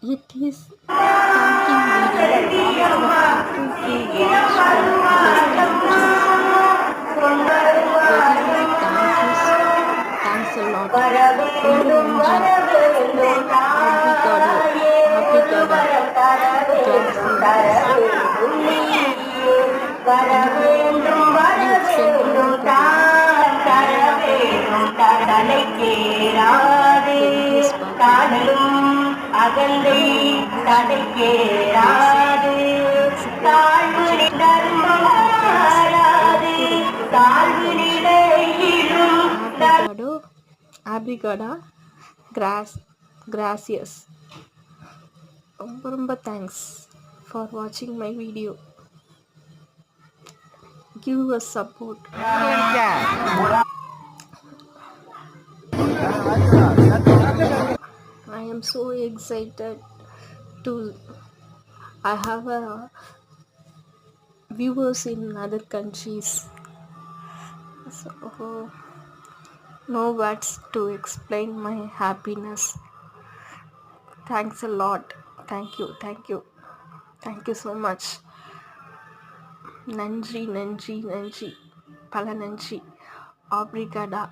It is thanking video for people who watch from other countries. Very very thanks a lot. ரொம்ப நன்றி. ஆப்ரிகாடோ ஆப்ரிகாடா கிராசியஸ். அகந்தை தடைக்கேறாது தாழ்வு தர்மமாறாது தாழ்வு நிலையிலும் ஆப்ரிகாடா கிராசியஸ். ரொம்ப ரொம்ப தேங்க்ஸ் ஃபார் வாட்சிங் my video. Give us support. I am so excited to I have viewers in other countries, so no words to explain my happiness. Thanks a lot. Thank you so much. நன்றி பல நன்றி. ஆப்ரிகாடா